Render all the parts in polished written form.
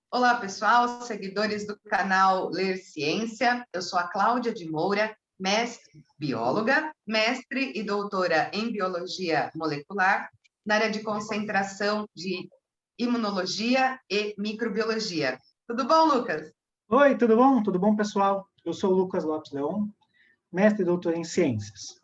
Olá, pessoal, seguidores do canal Ler Ciência. Eu sou a Cláudia de Moura, mestre bióloga, mestre e doutora em biologia molecular, na área de concentração de imunologia e microbiologia. Tudo bom, Lucas? Oi, tudo bom? Tudo bom, pessoal? Eu sou o Lucas Lopes Leon, mestre e doutor em ciências.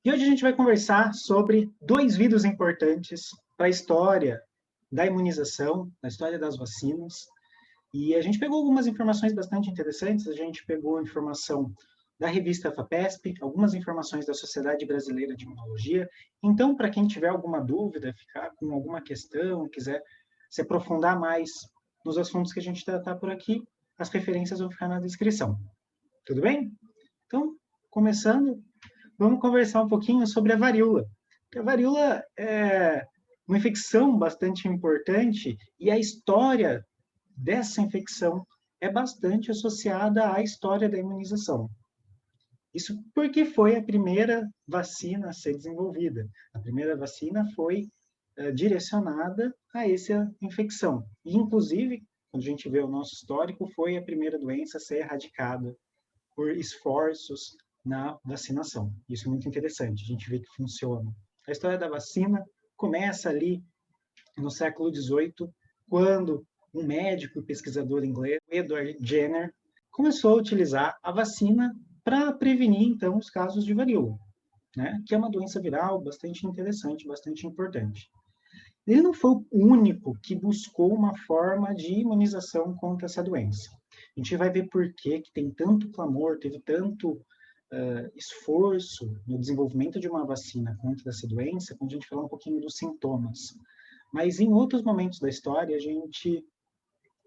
E hoje a gente vai conversar sobre dois vídeos importantes para a história da imunização, da história das vacinas. E a gente pegou algumas informações bastante interessantes. A gente pegou informação da revista FAPESP, algumas informações da Sociedade Brasileira de Imunologia. Então, para quem tiver alguma dúvida, ficar com alguma questão, quiser se aprofundar mais nos assuntos que a gente tratar por aqui, as referências vão ficar na descrição. Tudo bem? Então, começando, vamos conversar um pouquinho sobre a varíola. A varíola é uma infecção bastante importante e a história dessa infecção é bastante associada à história da imunização. Isso porque foi a primeira vacina a ser desenvolvida. A primeira vacina foi direcionada a essa infecção. E, inclusive, quando a gente vê o nosso histórico, foi a primeira doença a ser erradicada por esforços na vacinação. Isso é muito interessante, a gente vê que funciona. A história da vacina começa ali no século XVIII, quando um médico e pesquisador inglês, Edward Jenner, começou a utilizar a vacina para prevenir, então, os casos de varíola, né? Que é uma doença viral bastante interessante, bastante importante. Ele não foi o único que buscou uma forma de imunização contra essa doença. A gente vai ver por que tem tanto clamor, teve tanto esforço no desenvolvimento de uma vacina contra essa doença, quando a gente falar um pouquinho dos sintomas. Mas em outros momentos da história, a gente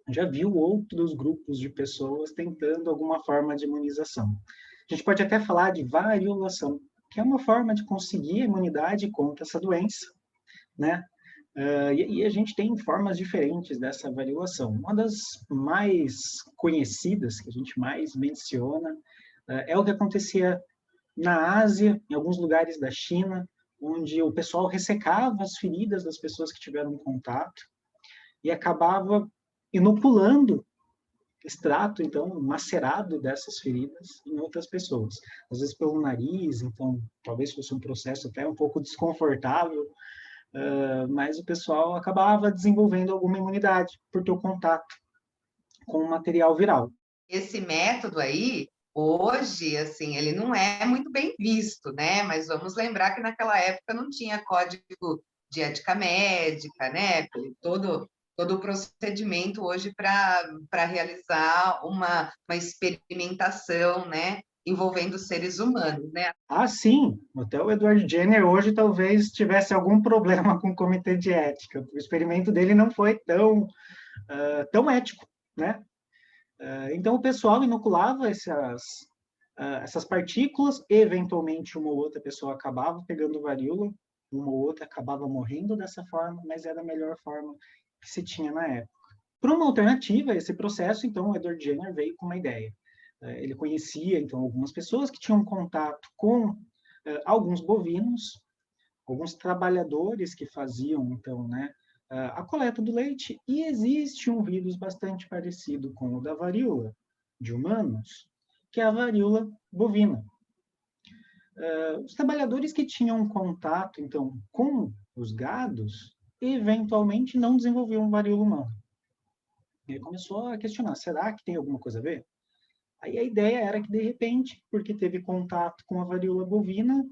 já viu outros grupos de pessoas tentando alguma forma de imunização. A gente pode até falar de variolação, que é uma forma de conseguir a imunidade contra essa doença, né? E a gente tem formas diferentes dessa variolação. Uma das mais conhecidas, que a gente mais menciona, é o que acontecia na Ásia, em alguns lugares da China, onde o pessoal ressecava as feridas das pessoas que tiveram contato e acabava inoculando extrato, então, macerado dessas feridas em outras pessoas. Às vezes pelo nariz, então, talvez fosse um processo até um pouco desconfortável, mas o pessoal acabava desenvolvendo alguma imunidade por ter o contato com o material viral. Esse método aí, hoje, assim, ele não é muito bem visto, né? Mas vamos lembrar que naquela época não tinha código de ética médica, né? Todo o procedimento hoje para realizar uma experimentação, né? Envolvendo seres humanos, né? Ah, sim, até o Edward Jenner hoje talvez tivesse algum problema com o comitê de ética. O experimento dele não foi tão ético, né? Então o pessoal inoculava essas partículas, eventualmente uma ou outra pessoa acabava pegando varíola, uma ou outra acabava morrendo dessa forma, mas era a melhor forma que se tinha na época. Para uma alternativa a esse processo, então, o Edward Jenner veio com uma ideia. Ele conhecia, então, algumas pessoas que tinham contato com alguns bovinos, alguns trabalhadores que faziam, então, né, a coleta do leite, e existe um vírus bastante parecido com o da varíola de humanos, que é a varíola bovina. Os trabalhadores que tinham contato, então, com os gados, eventualmente não desenvolviam varíola humana. E aí começou a questionar, será que tem alguma coisa a ver? Aí a ideia era que, de repente, porque teve contato com a varíola bovina,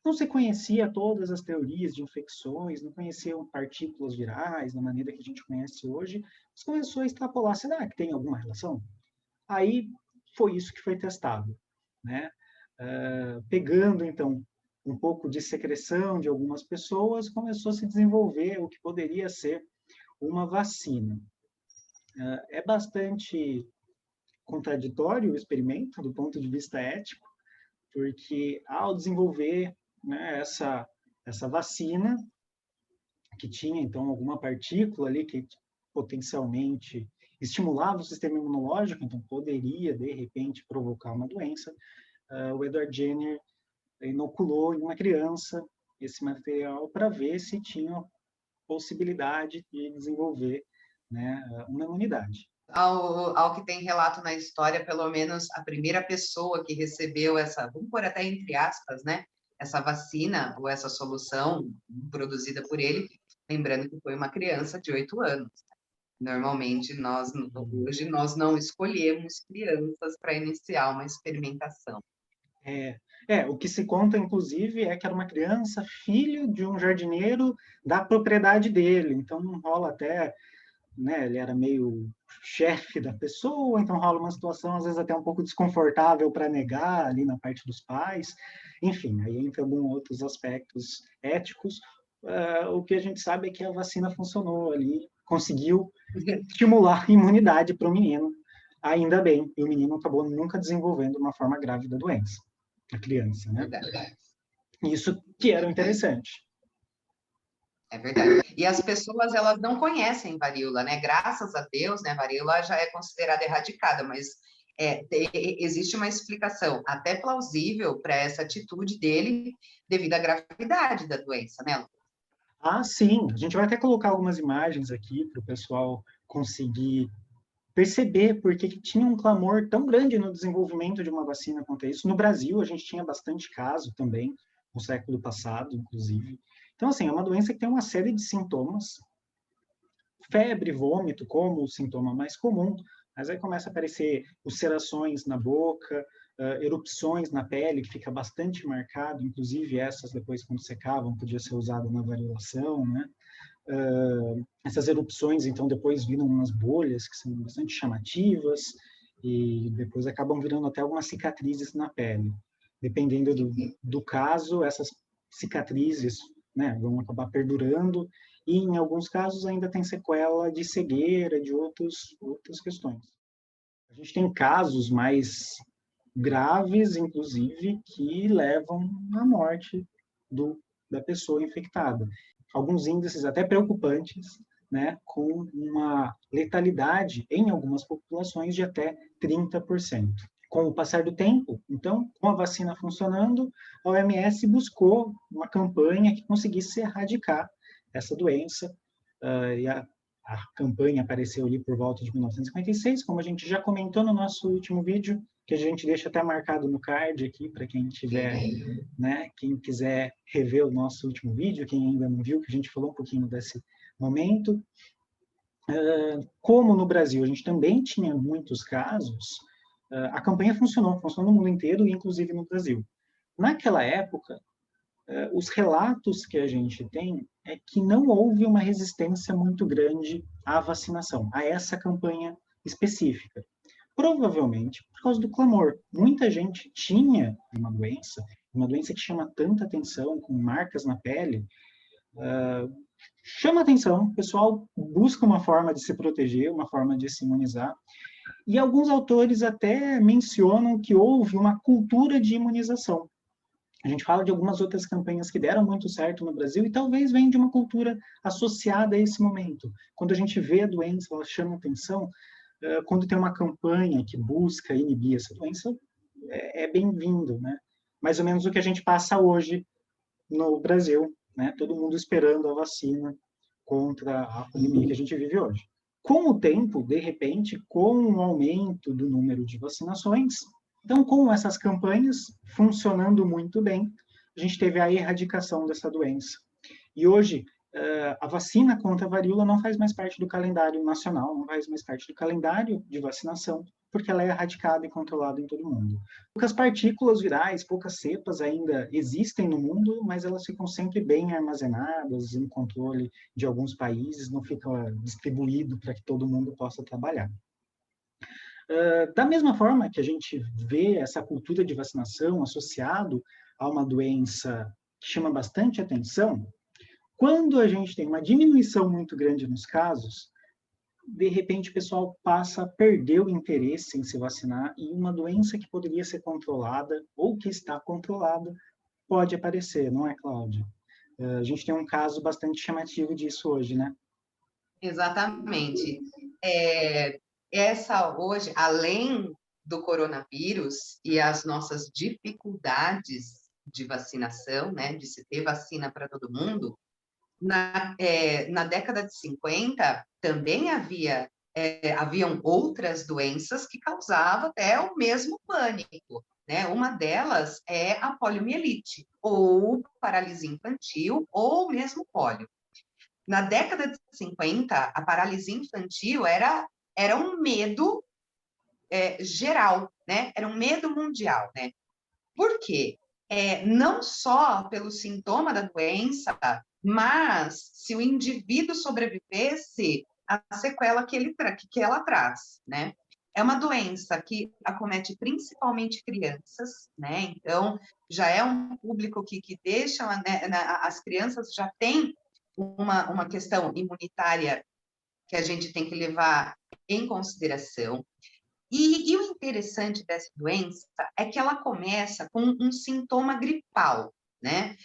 não se conhecia todas as teorias de infecções, não conheciam partículas virais da maneira que a gente conhece hoje, mas começou a extrapolar, será que tem alguma relação? Aí foi isso que foi testado, né? Pegando, então, um pouco de secreção de algumas pessoas, começou a se desenvolver o que poderia ser uma vacina. É bastante contraditório o experimento, do ponto de vista ético, porque ao desenvolver, né, essa vacina, que tinha, então, alguma partícula ali que potencialmente estimulava o sistema imunológico, então poderia, de repente, provocar uma doença, o Edward Jenner inoculou em uma criança esse material para ver se tinha possibilidade de desenvolver né, uma imunidade. Ao que tem relato na história, pelo menos a primeira pessoa que recebeu essa, vamos pôr até entre aspas, né, essa vacina ou essa solução produzida por ele, lembrando que foi uma criança de 8 anos. Normalmente, hoje, nós não escolhemos crianças para iniciar uma experimentação. O que se conta, inclusive, é que era uma criança, filho de um jardineiro da propriedade dele. Então, não rola até, né, ele era meio chefe da pessoa, então rola uma situação, às vezes, até um pouco desconfortável para negar ali na parte dos pais. Enfim, aí entra alguns outros aspectos éticos. O que a gente sabe é que a vacina funcionou ali, conseguiu estimular a imunidade para o menino, ainda bem, e o menino acabou nunca desenvolvendo uma forma grave da doença, a criança, né? Verdade. Isso que era interessante. É verdade. E as pessoas, elas não conhecem varíola, né? Graças a Deus, né? A varíola já é considerada erradicada, mas existe uma explicação até plausível para essa atitude dele devido à gravidade da doença, né? Ah, sim. A gente vai até colocar algumas imagens aqui para o pessoal conseguir perceber por que tinha um clamor tão grande no desenvolvimento de uma vacina contra isso. No Brasil, a gente tinha bastante caso também, no século passado, inclusive. Então, assim, é uma doença que tem uma série de sintomas, febre, vômito, como o sintoma mais comum, mas aí começa a aparecer ulcerações na boca, erupções na pele, que fica bastante marcado, inclusive essas depois quando secavam podia ser usada na variolação, né? Essas erupções, então, depois viram umas bolhas que são bastante chamativas e depois acabam virando até algumas cicatrizes na pele. Dependendo do caso, essas cicatrizes, né, vão acabar perdurando e, em alguns casos, ainda tem sequela de cegueira, de outras questões. A gente tem casos mais graves, inclusive, que levam à morte da pessoa infectada. Alguns índices até preocupantes, né, com uma letalidade em algumas populações de até 30%. Com o passar do tempo, então, com a vacina funcionando, a OMS buscou uma campanha que conseguisse erradicar essa doença, e a campanha apareceu ali por volta de 1956, como a gente já comentou no nosso último vídeo, que a gente deixa até marcado no card aqui para quem tiver, né, quem quiser rever o nosso último vídeo, quem ainda não viu, que a gente falou um pouquinho desse momento. Como no Brasil a gente também tinha muitos casos, a campanha funcionou no mundo inteiro, inclusive no Brasil. Naquela época, os relatos que a gente tem é que não houve uma resistência muito grande à vacinação, a essa campanha específica. Provavelmente por causa do clamor. Muita gente tinha uma doença que chama tanta atenção, com marcas na pele, chama atenção, o pessoal busca uma forma de se proteger, uma forma de se imunizar, e alguns autores até mencionam que houve uma cultura de imunização. A gente fala de algumas outras campanhas que deram muito certo no Brasil e talvez venha de uma cultura associada a esse momento. Quando a gente vê a doença, ela chama atenção, quando tem uma campanha que busca inibir essa doença, é bem-vindo, né? Mais ou menos o que a gente passa hoje no Brasil, né? Todo mundo esperando a vacina contra a pandemia que a gente vive hoje. Com o tempo, de repente, com o aumento do número de vacinações, então, com essas campanhas funcionando muito bem, a gente teve a erradicação dessa doença. E hoje, a vacina contra a varíola não faz mais parte do calendário nacional, não faz mais parte do calendário de vacinação, porque ela é erradicada e controlada em todo mundo. Poucas partículas virais, poucas cepas ainda existem no mundo, mas elas ficam sempre bem armazenadas, em controle de alguns países, não fica distribuído para que todo mundo possa trabalhar. Da mesma forma que a gente vê essa cultura de vacinação associado a uma doença que chama bastante atenção, quando a gente tem uma diminuição muito grande nos casos, de repente o pessoal passa a perder o interesse em se vacinar e uma doença que poderia ser controlada ou que está controlada pode aparecer, não é, Cláudia? A gente tem um caso bastante chamativo disso hoje, né? Exatamente. Essa hoje, além do coronavírus e as nossas dificuldades de vacinação, né, de se ter vacina para todo mundo, na década de 50, também haviam outras doenças que causavam até o mesmo pânico, né? Uma delas é a poliomielite, ou paralisia infantil, ou mesmo pólio. Na década de 50, a paralisia infantil era um medo geral, né? Era um medo mundial, né? Por quê? Não só pelo sintoma da doença, mas se o indivíduo sobrevivesse, a sequela que ela traz, né? É uma doença que acomete principalmente crianças, né? Então, já é um público que deixa, né, as crianças já têm uma questão imunitária que a gente tem que levar em consideração. E o interessante dessa doença é que ela começa com um sintoma gripal, né?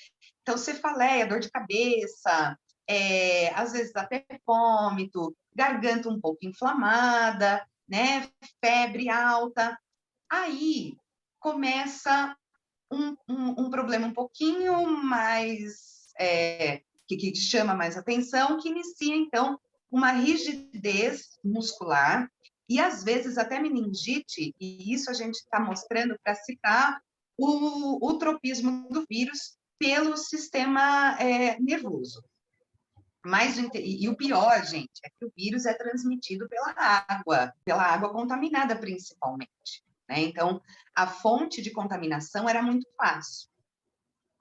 Então, cefaleia, dor de cabeça, às vezes até vômito, garganta um pouco inflamada, né? Febre alta. Aí começa um problema um pouquinho mais, que chama mais atenção, que inicia, então, uma rigidez muscular e, às vezes, até meningite, e isso a gente está mostrando para citar o tropismo do vírus pelo sistema nervoso. E o pior, gente, é que o vírus é transmitido pela água contaminada, principalmente, né? Então, a fonte de contaminação era muito fácil.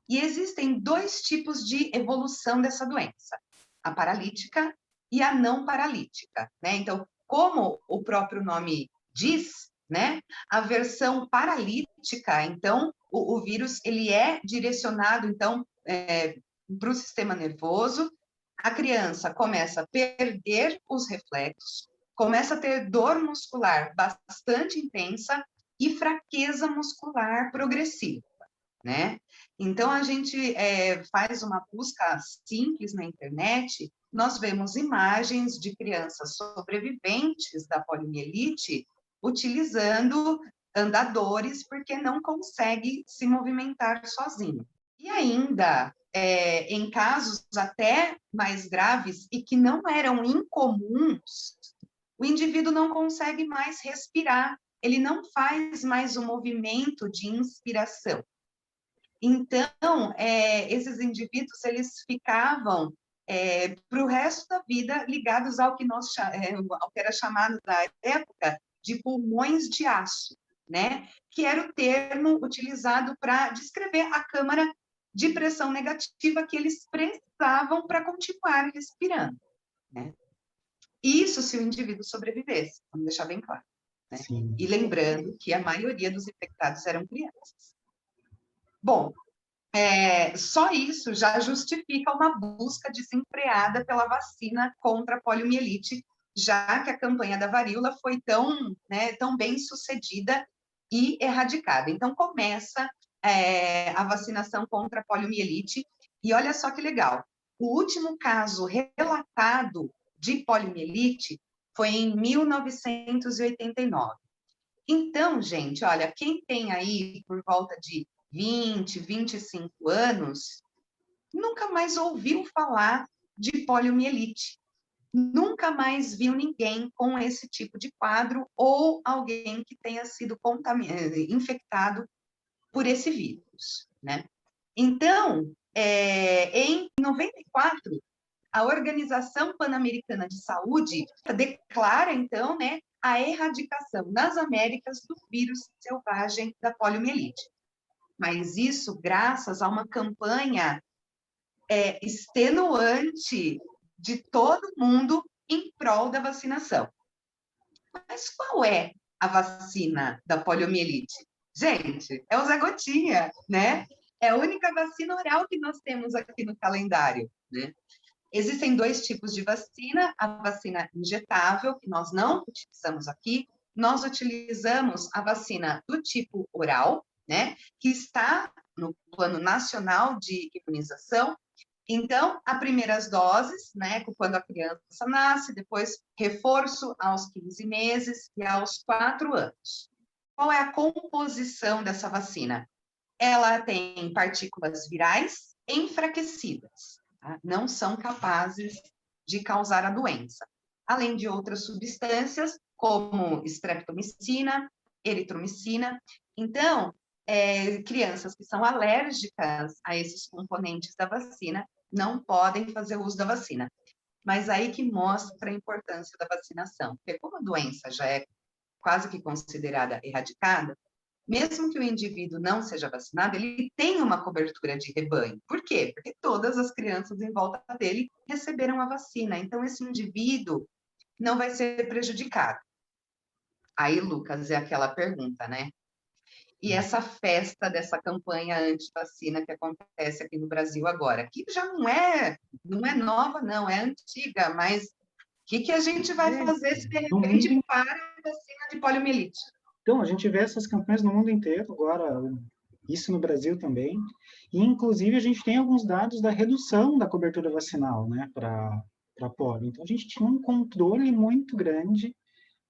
E existem dois tipos de evolução dessa doença, a paralítica e a não paralítica, né? Então, como o próprio nome diz, né? A versão paralítica, então, o vírus, ele é direcionado, então, para o sistema nervoso, a criança começa a perder os reflexos, começa a ter dor muscular bastante intensa e fraqueza muscular progressiva, né? Então, a gente faz uma busca simples na internet, nós vemos imagens de crianças sobreviventes da poliomielite utilizando andadores porque não consegue se movimentar sozinho. E ainda, em casos até mais graves e que não eram incomuns, o indivíduo não consegue mais respirar, ele não faz mais o movimento de inspiração. Então, esses indivíduos, eles ficavam para o resto da vida ligados ao que era chamado na época de pulmões de aço, né? Que era o termo utilizado para descrever a câmara de pressão negativa que eles precisavam para continuar respirando, né? Isso se o indivíduo sobrevivesse, vamos deixar bem claro, né? E lembrando que a maioria dos infectados eram crianças. Bom, só isso já justifica uma busca desenfreada pela vacina contra a poliomielite, já que a campanha da varíola foi tão bem sucedida e erradicada. Então, começa a vacinação contra a poliomielite, e olha só que legal, o último caso relatado de poliomielite foi em 1989. Então, gente, olha, quem tem aí por volta de 20, 25 anos, nunca mais ouviu falar de poliomielite. Nunca mais viu ninguém com esse tipo de quadro ou alguém que tenha sido infectado por esse vírus, né? Então, em 94, a Organização Pan-Americana de Saúde declara, então, né, a erradicação nas Américas do vírus selvagem da poliomielite. Mas isso graças a uma campanha extenuante de todo mundo em prol da vacinação. Mas qual é a vacina da poliomielite? Gente, é o Zé Gotinha, né? É a única vacina oral que nós temos aqui no calendário, né? Existem dois tipos de vacina, a vacina injetável, que nós não utilizamos aqui, nós utilizamos a vacina do tipo oral, né, que está no Plano Nacional de Imunização. Então, as primeiras doses, né, quando a criança nasce, depois reforço aos 15 meses e aos 4 anos. Qual é a composição dessa vacina? Ela tem partículas virais enfraquecidas. tá? Não são capazes de causar a doença. Além de outras substâncias, como streptomicina, eritromicina. Então, crianças que são alérgicas a esses componentes da vacina não podem fazer uso da vacina. Mas aí que mostra a importância da vacinação, porque como a doença já é quase que considerada erradicada, mesmo que o indivíduo não seja vacinado, ele tem uma cobertura de rebanho. Por quê? Porque todas as crianças em volta dele receberam a vacina. Então, esse indivíduo não vai ser prejudicado. Aí, Lucas, é aquela pergunta, né? E essa festa dessa campanha anti-vacina que acontece aqui no Brasil agora, que já não é nova, não, é antiga, mas o que a gente vai fazer se de repente para a vacina de poliomielite? Então, a gente vê essas campanhas no mundo inteiro, agora isso no Brasil também, e inclusive a gente tem alguns dados da redução da cobertura vacinal, né, para polio. Então, a gente tinha um controle muito grande,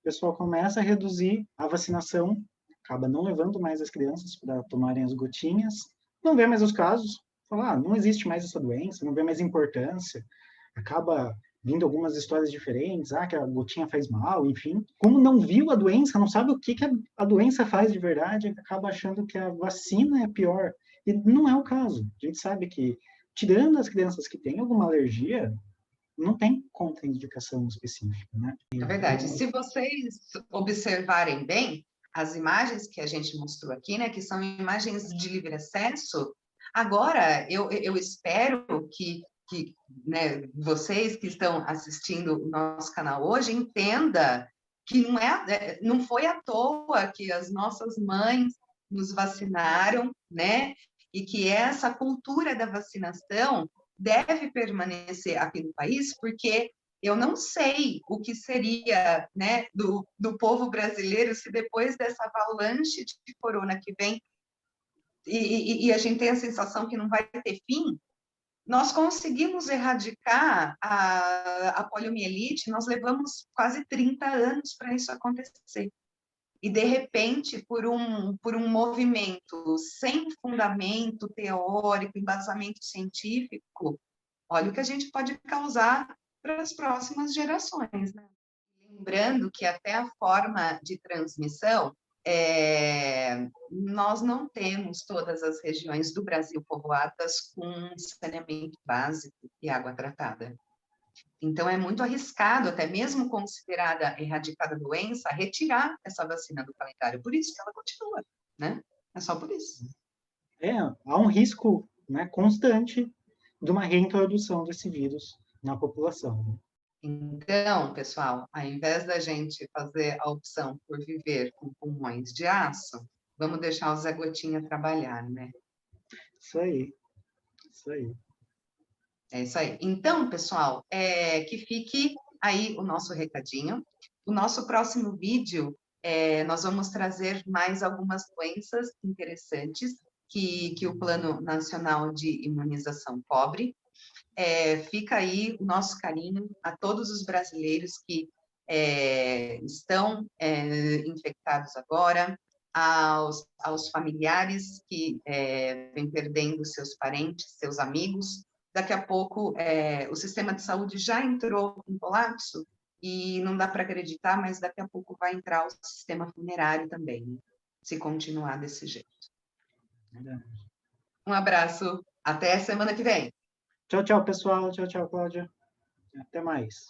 o pessoal começa a reduzir a vacinação, acaba não levando mais as crianças para tomarem as gotinhas, não vê mais os casos, fala, não existe mais essa doença, não vê mais importância, acaba vindo algumas histórias diferentes, que a gotinha faz mal, enfim. Como não viu a doença, não sabe o que a doença faz de verdade, acaba achando que a vacina é pior. E não é o caso. A gente sabe que, tirando as crianças que têm alguma alergia, não tem contraindicação específica, né? É verdade. Se vocês observarem bem, as imagens que a gente mostrou aqui, né, que são imagens de livre acesso, agora eu espero que né, vocês que estão assistindo o nosso canal hoje entenda que não foi à toa que as nossas mães nos vacinaram, né? E que essa cultura da vacinação deve permanecer aqui no país, porque eu não sei o que seria, né, do povo brasileiro se depois dessa avalanche de corona que vem e a gente tem a sensação que não vai ter fim, nós conseguimos erradicar a poliomielite, nós levamos quase 30 anos para isso acontecer. E, de repente, por um movimento sem fundamento teórico, embasamento científico, olha o que a gente pode causar para as próximas gerações, né? Lembrando que até a forma de transmissão, nós não temos todas as regiões do Brasil povoadas com saneamento básico e água tratada. Então, é muito arriscado, até mesmo considerada erradicada a doença, retirar essa vacina do calendário. Por isso que ela continua, né? É só por isso. Há um risco, né, constante de uma reintrodução desse vírus na população. Então, pessoal, ao invés da gente fazer a opção por viver com pulmões de aço, vamos deixar o Zé Gotinha trabalhar, né? Isso aí, isso aí. É isso aí. Então, pessoal, que fique aí o nosso recadinho. O nosso próximo vídeo, nós vamos trazer mais algumas doenças interessantes que o Plano Nacional de Imunização cobre. Fica aí o nosso carinho a todos os brasileiros que estão infectados agora, aos familiares que vêm perdendo seus parentes, seus amigos. Daqui a pouco, o sistema de saúde já entrou em colapso e não dá para acreditar, mas daqui a pouco vai entrar o sistema funerário também, né? Se continuar desse jeito. Um abraço, até semana que vem. Tchau, tchau, pessoal. Tchau, tchau, Cláudia. Até mais.